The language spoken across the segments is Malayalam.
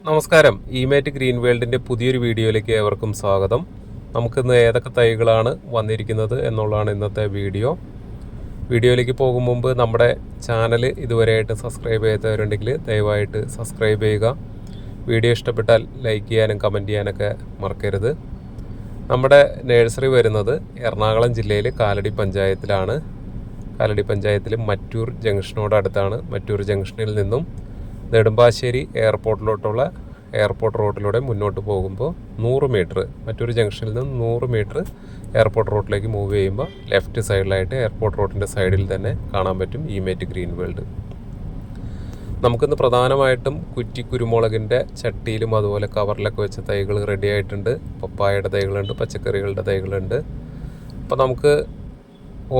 നമസ്കാരം. ഇമേറ്റ് ഗ്രീൻ വേൾഡിൻ്റെ പുതിയൊരു വീഡിയോയിലേക്ക് ഏവർക്കും സ്വാഗതം. നമുക്കിന്ന് ഏതൊക്കെ തൈകളാണ് വന്നിരിക്കുന്നത് എന്നുള്ളതാണ് ഇന്നത്തെ വീഡിയോ. വീഡിയോയിലേക്ക് പോകും മുമ്പ് നമ്മുടെ ചാനൽ ഇതുവരെയായിട്ട് സബ്സ്ക്രൈബ് ചെയ്യാത്തവരുണ്ടെങ്കിൽ ദയവായിട്ട് സബ്സ്ക്രൈബ് ചെയ്യുക. വീഡിയോ ഇഷ്ടപ്പെട്ടാൽ ലൈക്ക് ചെയ്യാനും കമൻറ്റ് ചെയ്യാനൊക്കെ മറക്കരുത്. നമ്മുടെ നഴ്സറി വരുന്നത് എറണാകുളം ജില്ലയിൽ കാലടി പഞ്ചായത്തിലാണ്. കാലടി പഞ്ചായത്തിൽ മറ്റൂർ ജംഗ്ഷനോട് അടുത്താണ്. മറ്റൂർ ജംഗ്ഷനിൽ നിന്നും നെടുമ്പാശ്ശേരി എയർപോർട്ടിലോട്ടുള്ള എയർപോർട്ട് റോഡിലൂടെ മുന്നോട്ട് പോകുമ്പോൾ 100 മീറ്റർ, മറ്റൊരു ജംഗ്ഷനിൽ നിന്ന് 100 മീറ്റർ എയർപോർട്ട് റോഡിലേക്ക് മൂവ് ചെയ്യുമ്പോൾ ലെഫ്റ്റ് സൈഡിലായിട്ട് എയർപോർട്ട് റോഡിൻ്റെ സൈഡിൽ തന്നെ കാണാൻ പറ്റും ഇമേറ്റ് ഗ്രീൻ വേൾഡ്. നമുക്കിന്ന് പ്രധാനമായിട്ടും കുറ്റി കുരുമുളകിൻ്റെ ചട്ടിയിലും അതുപോലെ കവറിലൊക്കെ വെച്ച തൈകൾ റെഡി ആയിട്ടുണ്ട്. പപ്പായയുടെ തൈകളുണ്ട്, പച്ചക്കറികളുടെ തൈകളുണ്ട്. അപ്പോൾ നമുക്ക്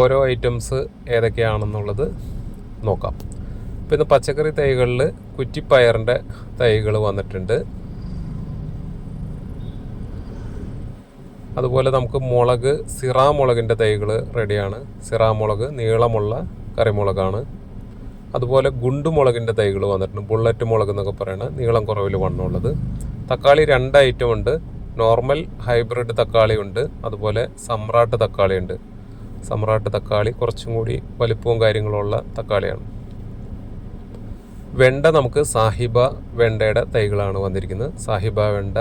ഓരോ ഐറ്റംസ് ഏതൊക്കെയാണെന്നുള്ളത് നോക്കാം. പിന്നെ പച്ചക്കറി തൈകളിൽ കുറ്റിപ്പയറിൻ്റെ തൈകൾ വന്നിട്ടുണ്ട്. അതുപോലെ നമുക്ക് മുളക്, സിറാ മുളകിൻ്റെ തൈകൾ റെഡിയാണ്. സിറാ മുളക് നീളമുള്ള കറിമുളകാണ്. അതുപോലെ ഗുണ്ടുമുളകിൻ്റെ തൈകൾ വന്നിട്ടുണ്ട്. ബുള്ളറ്റ് മുളക് എന്നൊക്കെ പറയുന്നത് നീളം കുറവിൽ വണ്ണമുള്ളത്. തക്കാളി 2 ഐറ്റം ഉണ്ട്. നോർമൽ ഹൈബ്രിഡ് തക്കാളി ഉണ്ട്, അതുപോലെ സമ്രാട്ട് തക്കാളി ഉണ്ട്. സമ്രാട്ട് തക്കാളി കുറച്ചും കൂടി വലിപ്പവും കാര്യങ്ങളുള്ള തക്കാളിയാണ്. വെണ്ട നമുക്ക് സാഹിബ വെണ്ടയുടെ തൈകളാണ് വന്നിരിക്കുന്നത്. സാഹിബ വെണ്ട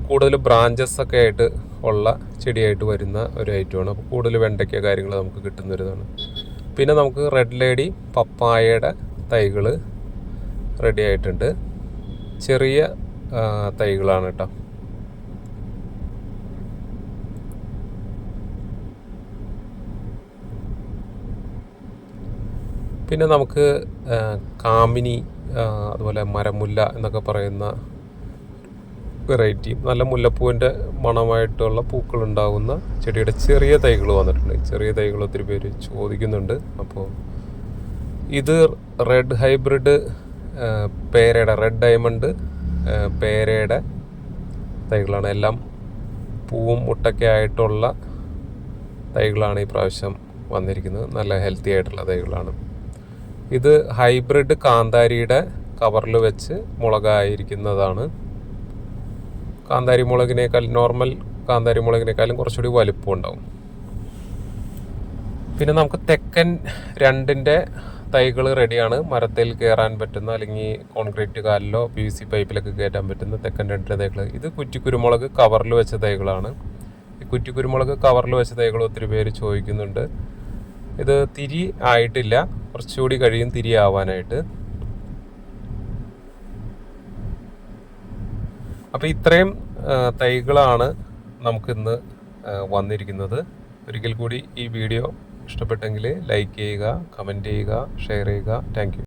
കൂടുതൽ ബ്രാഞ്ചസ് ഒക്കെ ആയിട്ട് ഉള്ള ചെടിയായിട്ട് വരുന്ന ഒരു ഐറ്റമാണ്. അപ്പോൾ കൂടുതൽ വെണ്ടയ്ക്ക കാര്യങ്ങൾ നമുക്ക് കിട്ടുന്ന ഒരു ഇതാണ്. പിന്നെ നമുക്ക് റെഡ് ലേഡി പപ്പായയുടെ തൈകൾ റെഡി ആയിട്ടുണ്ട്. ചെറിയ തൈകളാണ് കേട്ടോ. പിന്നെ നമുക്ക് കാമിനി, അതുപോലെ മരമുല്ല എന്നൊക്കെ പറയുന്ന വെറൈറ്റി നല്ല മുല്ലപ്പൂവിൻ്റെ മണമായിട്ടുള്ള പൂക്കളുണ്ടാകുന്ന ചെടിയുടെ ചെറിയ തൈകൾ വന്നിട്ടുണ്ട്. ചെറിയ തൈകൾ ഒത്തിരി പേര് ചോദിക്കുന്നുണ്ട്. അപ്പോൾ ഇത് റെഡ് ഹൈബ്രിഡ് പേരയുടെ, റെഡ് ഡയമണ്ട് പേരയുടെ തൈകളാണ്. എല്ലാം പൂവും മുട്ടൊക്കെ ആയിട്ടുള്ള തൈകളാണ് ഈ പ്രാവശ്യം വന്നിരിക്കുന്നത്. നല്ല ഹെൽത്തി ആയിട്ടുള്ള തൈകളാണ്. ഇത് ഹൈബ്രിഡ് കാന്താരിയുടെ കവറിൽ വെച്ച് മുളകായിരിക്കുന്നതാണ്. കാന്താരി മുളകിനേക്കാൾ, നോർമൽ കാന്താരി മുളകിനേക്കാളും കുറച്ചുകൂടി വലിപ്പം ഉണ്ടാവും. പിന്നെ നമുക്ക് തെക്കൻ 2ൻ്റെ തൈകൾ റെഡിയാണ്. മരത്തിൽ കയറാൻ പറ്റുന്ന, അല്ലെങ്കിൽ കോൺക്രീറ്റ് കാലിലോ PVC പൈപ്പിലൊക്കെ കയറ്റാൻ പറ്റുന്ന തെക്കൻ 2ൻ്റെ തൈകൾ. ഇത് കുറ്റിക്കുരുമുളക് കവറിൽ വെച്ച തൈകളാണ്. ഈ കുറ്റിക്കുരുമുളക് കവറിൽ വെച്ച തൈകൾ ഒത്തിരി പേര് ചോദിക്കുന്നുണ്ട്. ഇത് തിരി ആയിട്ടില്ല, കുറച്ചുകൂടി കഴിയും തിരി ആവാനായിട്ട്. അപ്പോൾ ഇത്രയും തൈകളാണ് നമുക്കിന്ന് വന്നിരിക്കുന്നത്. ഒരിക്കൽ കൂടി ഈ വീഡിയോ ഇഷ്ടപ്പെട്ടെങ്കിൽ ലൈക്ക് ചെയ്യുക, കമൻറ്റ് ചെയ്യുക, ഷെയർ ചെയ്യുക. Thank you.